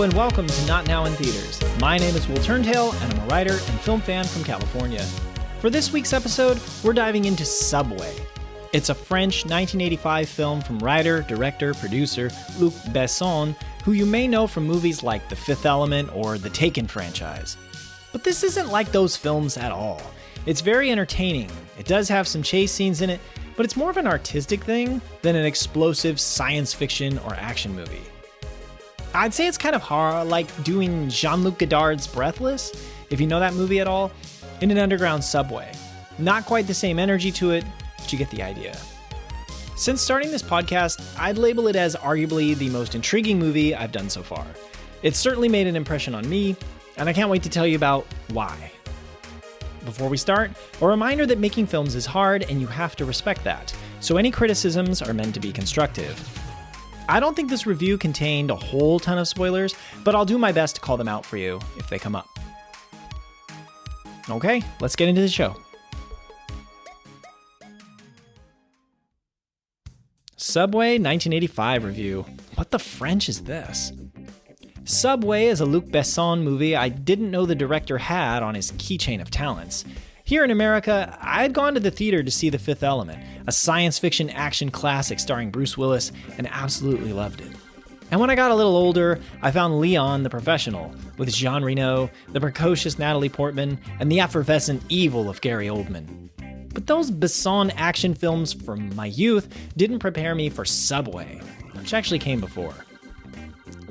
and welcome to Not Now in Theaters. My name is Will Turntail, and I'm a writer and film fan from California. For this week's episode, we're diving into Subway. It's a French 1985 film from writer, director, producer Luc Besson, who you may know from movies like The Fifth Element or the Taken franchise. But this isn't like those films at all. It's very entertaining. It does have some chase scenes in it, but it's more of an artistic thing than an explosive science fiction or action movie. I'd say it's kind of hard, like doing Jean-Luc Godard's Breathless, if you know that movie at all, in an underground subway. Not quite the same energy to it, but you get the idea. Since starting this podcast, I'd label it as arguably the most intriguing movie I've done so far. It's certainly made an impression on me, and I can't wait to tell you about why. Before we start, a reminder that making films is hard and you have to respect that, so any criticisms are meant to be constructive. I don't think this review contained a whole ton of spoilers, but I'll do my best to call them out for you if they come up. Okay, let's get into the show. Subway 1985 review. What the French is this? Subway is a Luc Besson movie I didn't know the director had on his keychain of talents. Here in America, I'd gone to the theater to see The Fifth Element, a science fiction action classic starring Bruce Willis, and absolutely loved it. And when I got a little older, I found Leon the Professional, with Jean Reno, the precocious Natalie Portman, and the effervescent evil of Gary Oldman. But those Besson action films from my youth didn't prepare me for Subway, which actually came before.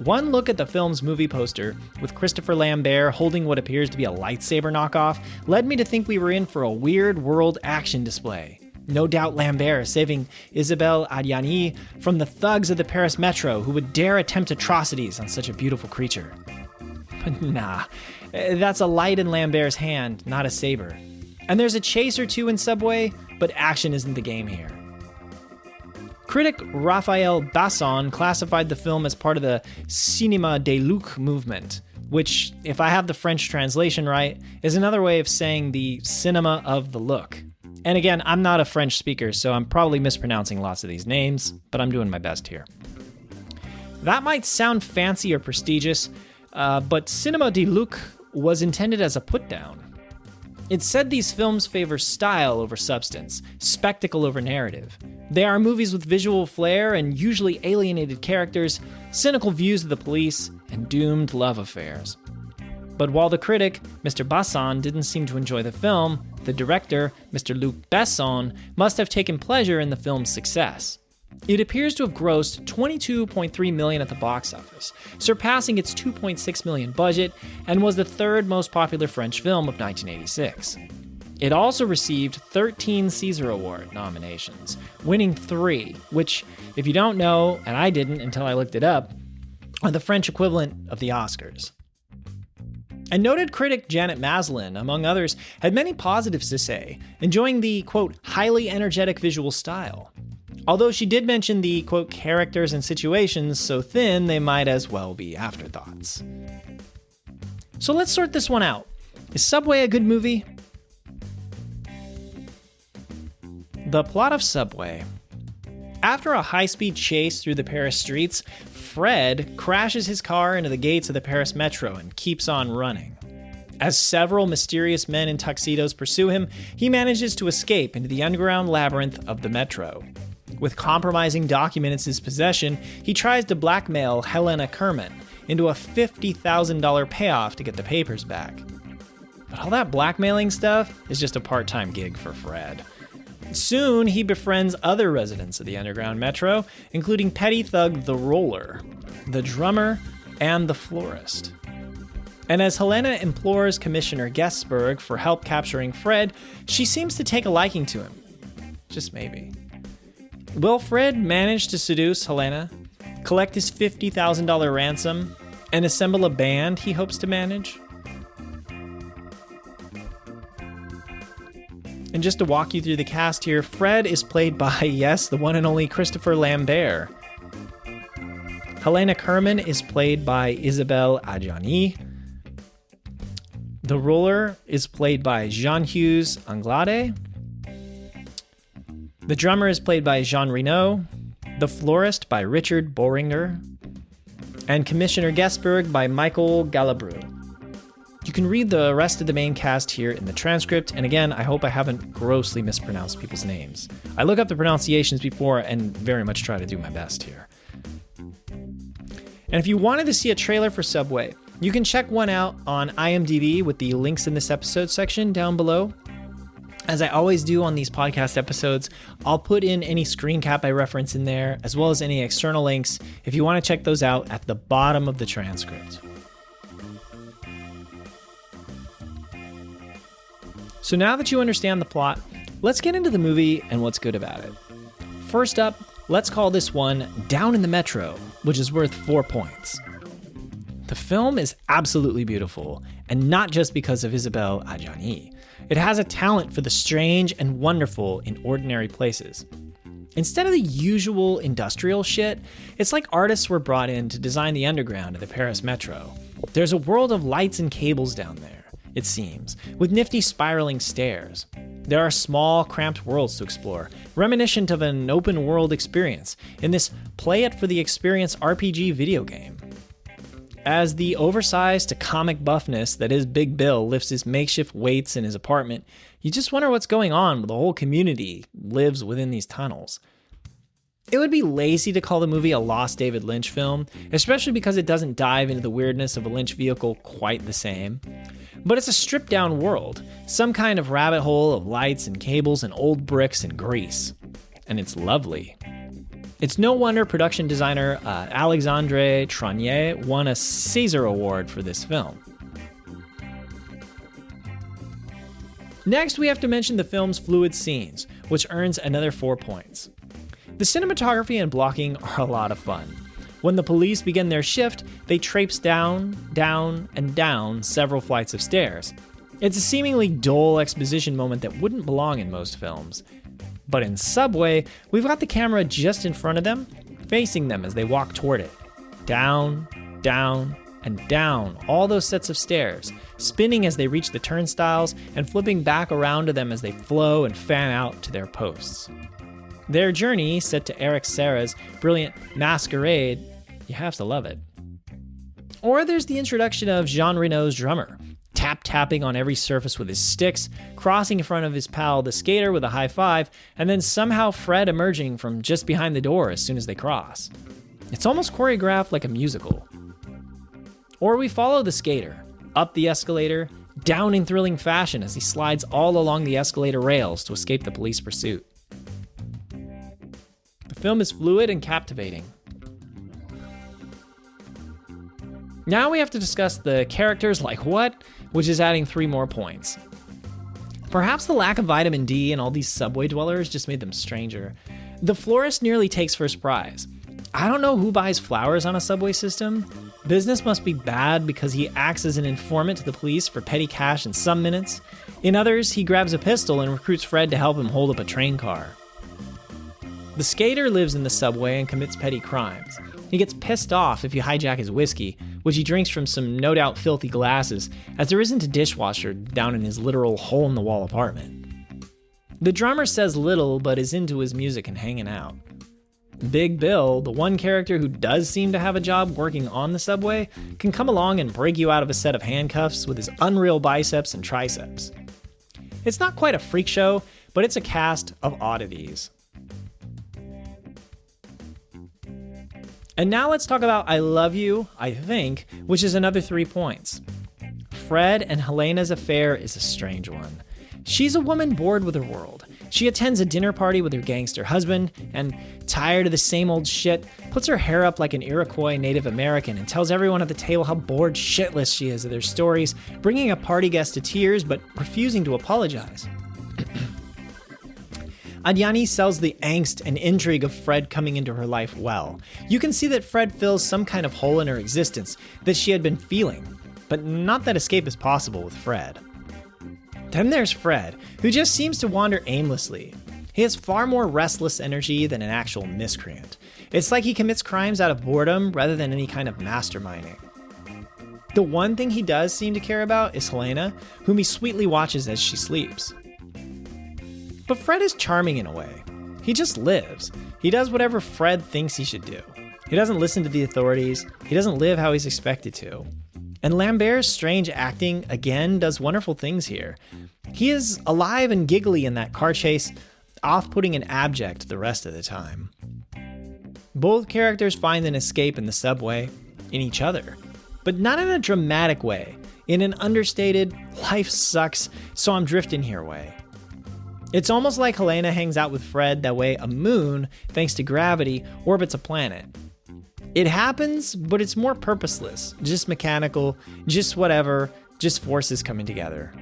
One look at the film's movie poster, with Christopher Lambert holding what appears to be a lightsaber knockoff, led me to think we were in for a weird world action display. No doubt Lambert saving Isabelle Adjani from the thugs of the Paris Metro who would dare attempt atrocities on such a beautiful creature. But nah, that's a light in Lambert's hand, not a saber. And there's a chase or two in Subway, but action isn't the game here. Critic Raphael Basson classified the film as part of the cinéma de Luc movement, which, if I have the French translation right, is another way of saying the cinema of the look. And again, I'm not a French speaker, so I'm probably mispronouncing lots of these names, but I'm doing my best here. That might sound fancy or prestigious, but Cinéma de Luc was intended as a put-down. It said these films favor style over substance, spectacle over narrative. They are movies with visual flair and usually alienated characters, cynical views of the police, and doomed love affairs. But while the critic, Mr. Basson, didn't seem to enjoy the film, the director, Mr. Luc Besson, must have taken pleasure in the film's success. It appears to have grossed $22.3 million at the box office, surpassing its $2.6 million budget, and was the third most popular French film of 1986. It also received 13 César Award nominations, winning 3, which, if you don't know, and I didn't until I looked it up, are the French equivalent of the Oscars. And noted critic Janet Maslin, among others, had many positives to say, enjoying the, quote, highly energetic visual style. Although she did mention the, quote, characters and situations so thin they might as well be afterthoughts. So let's sort this one out. Is Subway a good movie? The plot of Subway. After a high-speed chase through the Paris streets, Fred crashes his car into the gates of the Paris Metro and keeps on running. As several mysterious men in tuxedos pursue him, he manages to escape into the underground labyrinth of the Metro. With compromising documents in his possession, he tries to blackmail Helena Kerman into a $50,000 payoff to get the papers back. But all that blackmailing stuff is just a part-time gig for Fred. Soon, he befriends other residents of the underground metro, including petty thug The Roller, the drummer, and the florist. And as Helena implores Commissioner Gessberg for help capturing Fred, she seems to take a liking to him. Just maybe. Will Fred manage to seduce Helena, collect his $50,000 ransom, and assemble a band he hopes to manage? And just to walk you through the cast here, Fred is played by, yes, the one and only Christopher Lambert. Helena Kerman is played by Isabelle Adjani. The Roller is played by Jean-Hugues Anglade. The drummer is played by Jean Reno, the florist by Richard Bohringer, and Commissioner Gesberg by Michael Galabru. You can read the rest of the main cast here in the transcript, and again, I hope I haven't grossly mispronounced people's names. I look up the pronunciations before and very much try to do my best here. And if you wanted to see a trailer for Subway, you can check one out on IMDb with the links in this episode section down below. As I always do on these podcast episodes, I'll put in any screen cap I reference in there, as well as any external links if you want to check those out at the bottom of the transcript. So now that you understand the plot, let's get into the movie and what's good about it. First up, let's call this one Down in the Metro, which is worth 4 points. The film is absolutely beautiful, and not just because of Isabelle Adjani. It has a talent for the strange and wonderful in ordinary places. Instead of the usual industrial shit, it's like artists were brought in to design the underground of the Paris metro. There's a world of lights and cables down there, it seems, with nifty spiraling stairs. There are small, cramped worlds to explore, reminiscent of an open-world experience in this play-it-for-the-experience RPG video game. As the oversized to comic buffness that is Big Bill lifts his makeshift weights in his apartment, you just wonder what's going on when the whole community lives within these tunnels. It would be lazy to call the movie a lost David Lynch film, especially because it doesn't dive into the weirdness of a Lynch vehicle quite the same. But it's a stripped-down world, some kind of rabbit hole of lights and cables and old bricks and grease. And it's lovely. It's no wonder production designer Alexandre Tronier won a César Award for this film. Next, we have to mention the film's fluid scenes, which earns another 4 points. The cinematography and blocking are a lot of fun. When the police begin their shift, they traipse down, and down several flights of stairs. It's a seemingly dull exposition moment that wouldn't belong in most films. But in Subway, we've got the camera just in front of them, facing them as they walk toward it. Down, and down all those sets of stairs, spinning as they reach the turnstiles and flipping back around to them as they flow and fan out to their posts. Their journey, set to Eric Serra's brilliant Masquerade, you have to love it. Or there's the introduction of Jean Reno's drummer, tapping on every surface with his sticks, crossing in front of his pal the skater with a high five, and then somehow Fred emerging from just behind the door as soon as they cross. It's almost choreographed like a musical. Or we follow the skater, up the escalator, down in thrilling fashion as he slides all along the escalator rails to escape the police pursuit. The film is fluid and captivating. Now we have to discuss the characters like what, which is adding 3 more points. Perhaps the lack of vitamin D in all these subway dwellers just made them stranger. The florist nearly takes first prize. I don't know who buys flowers on a subway system. Business must be bad because he acts as an informant to the police for petty cash in some minutes. In others, he grabs a pistol and recruits Fred to help him hold up a train car. The skater lives in the subway and commits petty crimes. He gets pissed off if you hijack his whiskey, which he drinks from some no doubt filthy glasses, as there isn't a dishwasher down in his literal hole-in-the-wall apartment. The drummer says little, but is into his music and hanging out. Big Bill, the one character who does seem to have a job working on the subway, can come along and break you out of a set of handcuffs with his unreal biceps and triceps. It's not quite a freak show, but it's a cast of oddities. And now let's talk about I Love You, I Think, which is another 3 points. Fred and Helena's affair is a strange one. She's a woman bored with her world. She attends a dinner party with her gangster husband and, tired of the same old shit, puts her hair up like an Iroquois Native American and tells everyone at the table how bored shitless she is of their stories, bringing a party guest to tears but refusing to apologize. Adjani sells the angst and intrigue of Fred coming into her life well. You can see that Fred fills some kind of hole in her existence that she had been feeling, but not that escape is possible with Fred. Then there's Fred, who just seems to wander aimlessly. He has far more restless energy than an actual miscreant. It's like he commits crimes out of boredom rather than any kind of masterminding. The one thing he does seem to care about is Helena, whom he sweetly watches as she sleeps. But Fred is charming in a way. He just lives. He does whatever Fred thinks he should do. He doesn't listen to the authorities. He doesn't live how he's expected to. And Lambert's strange acting, again, does wonderful things here. He is alive and giggly in that car chase, off-putting and abject the rest of the time. Both characters find an escape in the subway, in each other, but not in a dramatic way, in an understated, life sucks, so I'm drifting here way. It's almost like Helena hangs out with Fred that way a moon, thanks to gravity, orbits a planet. It happens, but it's more purposeless, just mechanical, just whatever, just forces coming together.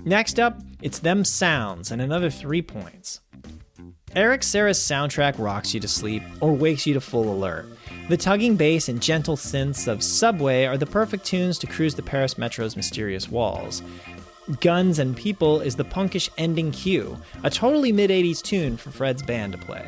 Next up, it's them sounds and another 3 points. Eric Serra's soundtrack rocks you to sleep or wakes you to full alert. The tugging bass and gentle synths of Subway are the perfect tunes to cruise the Paris Metro's mysterious walls. Guns and People is the punkish ending cue, a totally mid-80s tune for Fred's band to play.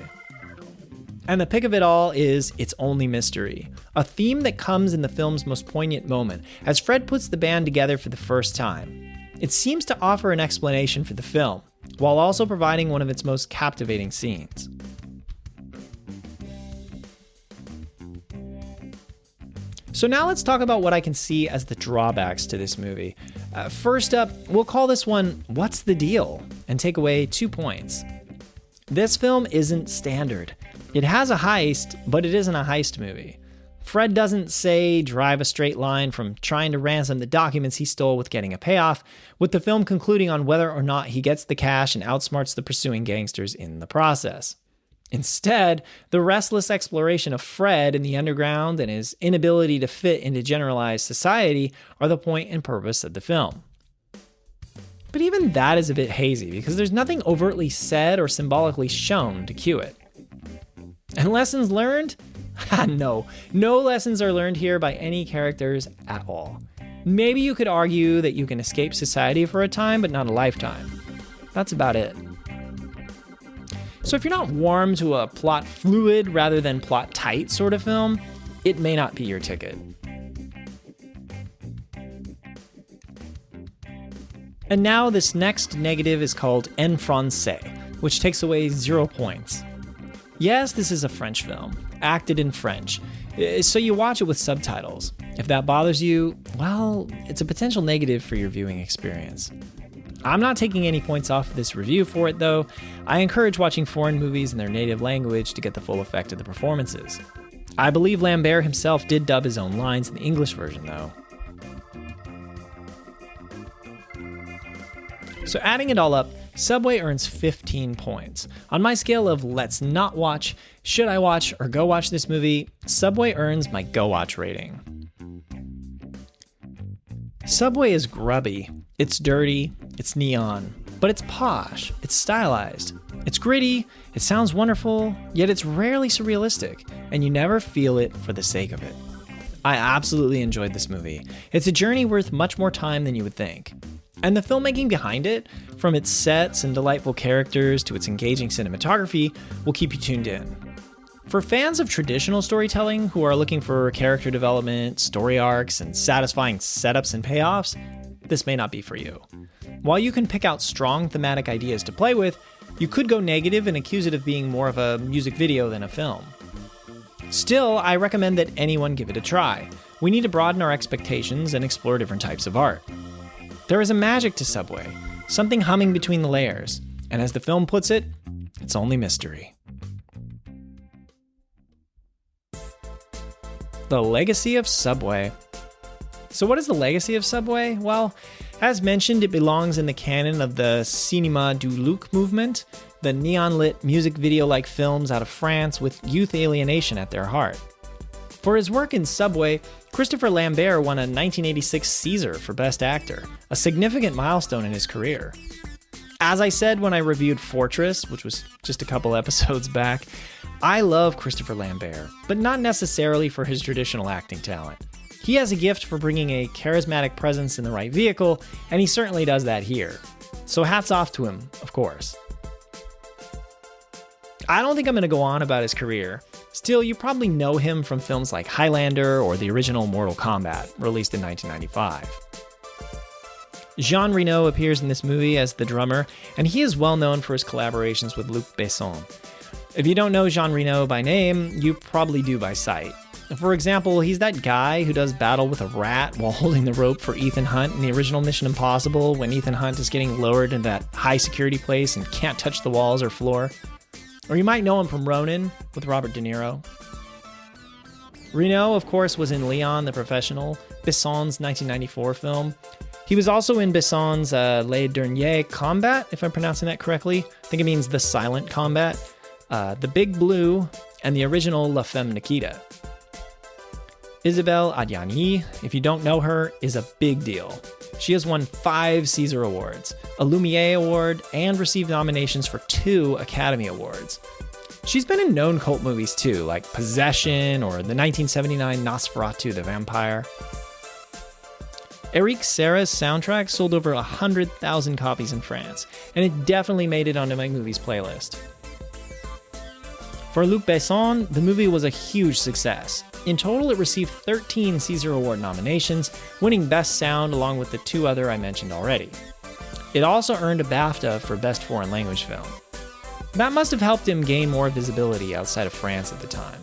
And the pick of it all is It's Only Mystery, a theme that comes in the film's most poignant moment, as Fred puts the band together for the first time. It seems to offer an explanation for the film, while also providing one of its most captivating scenes. So now let's talk about what I can see as the drawbacks to this movie. First up, we'll call this one What's the Deal? And take away 2 points. This film isn't standard. It has a heist, but it isn't a heist movie. Fred doesn't, say, drive a straight line from trying to ransom the documents he stole with getting a payoff, with the film concluding on whether or not he gets the cash and outsmarts the pursuing gangsters in the process. Instead, the restless exploration of Fred in the underground and his inability to fit into generalized society are the point and purpose of the film. But even that is a bit hazy because there's nothing overtly said or symbolically shown to cue it. And lessons learned? No lessons are learned here by any characters at all. Maybe you could argue that you can escape society for a time, but not a lifetime. That's about it. So if you're not warm to a plot fluid rather than plot tight sort of film, it may not be your ticket. And now this next negative is called En Français, which takes away 0 points. Yes, this is a French film, acted in French, so you watch it with subtitles. If that bothers you, well, it's a potential negative for your viewing experience. I'm not taking any points off this review for it, though. I encourage watching foreign movies in their native language to get the full effect of the performances. I believe Lambert himself did dub his own lines in the English version, though. So adding it all up, Subway earns 15 points. On my scale of let's not watch, should I watch, or go watch this movie, Subway earns my go watch rating. Subway is grubby, it's dirty, it's neon, but it's posh, it's stylized, it's gritty, it sounds wonderful, yet it's rarely surrealistic, and you never feel it for the sake of it. I absolutely enjoyed this movie. It's a journey worth much more time than you would think. And the filmmaking behind it, from its sets and delightful characters to its engaging cinematography, will keep you tuned in. For fans of traditional storytelling who are looking for character development, story arcs, and satisfying setups and payoffs, this may not be for you. While you can pick out strong thematic ideas to play with, you could go negative and accuse it of being more of a music video than a film. Still, I recommend that anyone give it a try. We need to broaden our expectations and explore different types of art. There is a magic to Subway, something humming between the layers, and as the film puts it, it's only mystery. The legacy of Subway. So what is the legacy of Subway? Well, as mentioned, it belongs in the canon of the Cinéma du Luc movement, the neon-lit music video-like films out of France with youth alienation at their heart. For his work in Subway, Christopher Lambert won a 1986 César for Best Actor, a significant milestone in his career. As I said when I reviewed Fortress, which was just a couple episodes back, I love Christopher Lambert, but not necessarily for his traditional acting talent. He has a gift for bringing a charismatic presence in the right vehicle, and he certainly does that here. So hats off to him, of course. I don't think I'm going to go on about his career. Still, you probably know him from films like Highlander or the original Mortal Kombat, released in 1995. Jean Reno appears in this movie as the drummer, and he is well known for his collaborations with Luc Besson. If you don't know Jean Reno by name, you probably do by sight. For example, he's that guy who does battle with a rat while holding the rope for Ethan Hunt in the original Mission Impossible when Ethan Hunt is getting lowered into that high security place and can't touch the walls or floor. Or you might know him from Ronin with Robert De Niro. Reno, of course, was in Leon the Professional, Besson's 1994 film. He was also in Besson's Le Dernier Combat, if I'm pronouncing that correctly. I think it means The Silent Combat, The Big Blue, and the original La Femme Nikita. Isabelle Adjani, if you don't know her, is a big deal. She has won 5 César Awards, a Lumiere Award, and received nominations for 2 Academy Awards. She's been in known cult movies too, like Possession or the 1979 Nosferatu the Vampire. Eric Serra's soundtrack sold over 100,000 copies in France, and it definitely made it onto my movies playlist. For Luc Besson, the movie was a huge success. In total, it received 13 César Award nominations, winning Best Sound along with the 2 other I mentioned already. It also earned a BAFTA for Best Foreign Language Film. That must have helped him gain more visibility outside of France at the time.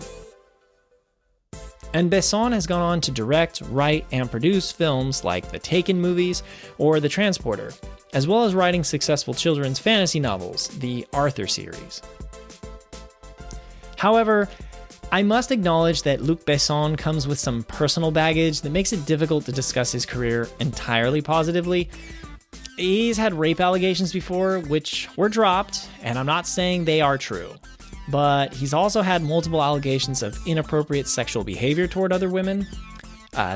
And Besson has gone on to direct, write, and produce films like the Taken movies or The Transporter, as well as writing successful children's fantasy novels, the Arthur series. However, I must acknowledge that Luc Besson comes with some personal baggage that makes it difficult to discuss his career entirely positively. He's had rape allegations before, which were dropped, and I'm not saying they are true. But he's also had multiple allegations of inappropriate sexual behavior toward other women.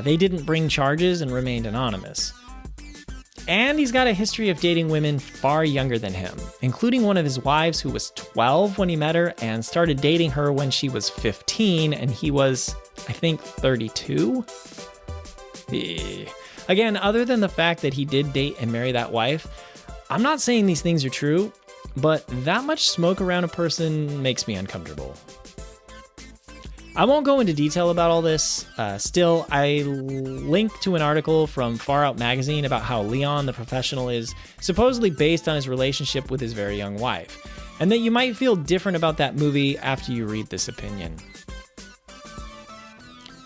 They didn't bring charges and remained anonymous. And he's got a history of dating women far younger than him, including one of his wives who was 12 when he met her and started dating her when she was 15 and he was, I think, 32? Again, other than the fact that he did date and marry that wife, I'm not saying these things are true, but that much smoke around a person makes me uncomfortable. I won't go into detail about all this. Still, I link to an article from Far Out magazine about how Leon the Professional is supposedly based on his relationship with his very young wife, and that you might feel different about that movie after you read this opinion.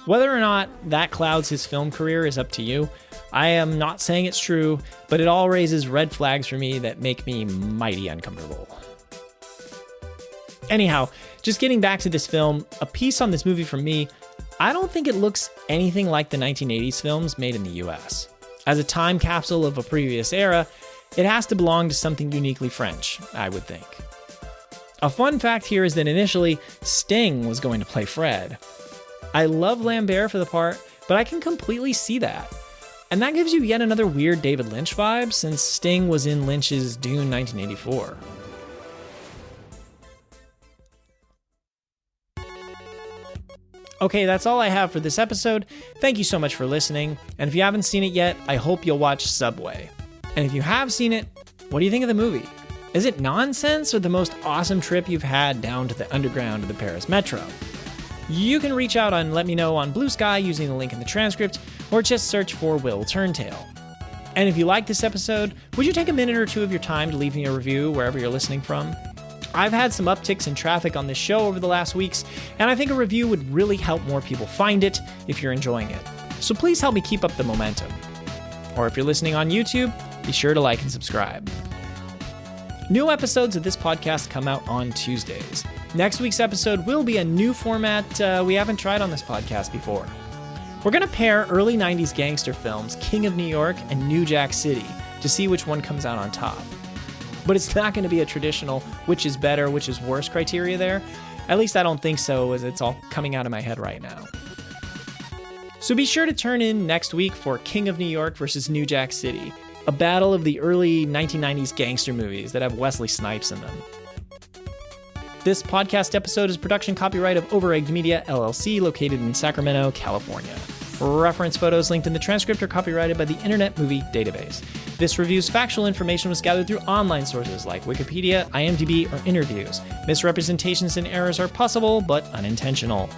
Whether or not that clouds his film career is up to you. I am not saying it's true, but it all raises red flags for me that make me mighty uncomfortable. Anyhow, just getting back to this film, a piece on this movie from me, I don't think it looks anything like the 1980s films made in the US. As a time capsule of a previous era, it has to belong to something uniquely French, I would think. A fun fact here is that initially, Sting was going to play Fred. I love Lambert for the part, but I can completely see that. And that gives you yet another weird David Lynch vibe, since Sting was in Lynch's Dune 1984. Okay, that's all I have for this episode. Thank you so much for listening, and if you haven't seen it yet, I hope you'll watch Subway. And if you have seen it, what do you think of the movie? Is it nonsense or the most awesome trip you've had down to the underground of the Paris Metro? You can reach out and let me know on Blue Sky using the link in the transcript, or just search for Will Turntail. And if you like this episode, would you take a minute or 2 of your time to leave me a review wherever you're listening from? I've had some upticks in traffic on this show over the last weeks, and I think a review would really help more people find it if you're enjoying it. So please help me keep up the momentum. Or if you're listening on YouTube, be sure to like and subscribe. New episodes of this podcast come out on Tuesdays. Next week's episode will be a new format we haven't tried on this podcast before. We're going to pair early 90s gangster films, King of New York and New Jack City, to see which one comes out on top. But it's not going to be a traditional which is better, which is worse criteria there. At least I don't think so, as it's all coming out of my head right now. So be sure to turn in next week for King of New York versus New Jack City, a battle of the early 1990s gangster movies that have Wesley Snipes in them. This podcast episode is production copyright of Overegged Media, LLC, located in Sacramento, California. Reference photos linked in the transcript are copyrighted by the Internet Movie Database. This review's factual information was gathered through online sources like Wikipedia, IMDb, or interviews. Misrepresentations and errors are possible, but unintentional.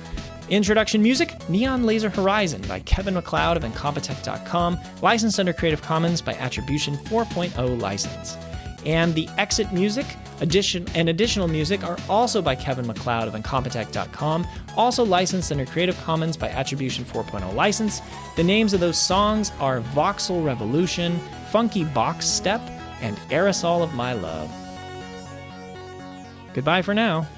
Introduction music, Neon Laser Horizon by Kevin MacLeod of Incompetech.com, licensed under Creative Commons by Attribution 4.0 license. And the exit music and additional music are also by Kevin MacLeod of Incompetech.com, also licensed under Creative Commons by Attribution 4.0 license. The names of those songs are Voxel Revolution, Funky Box Step, and Aerosol of My Love. Goodbye for now.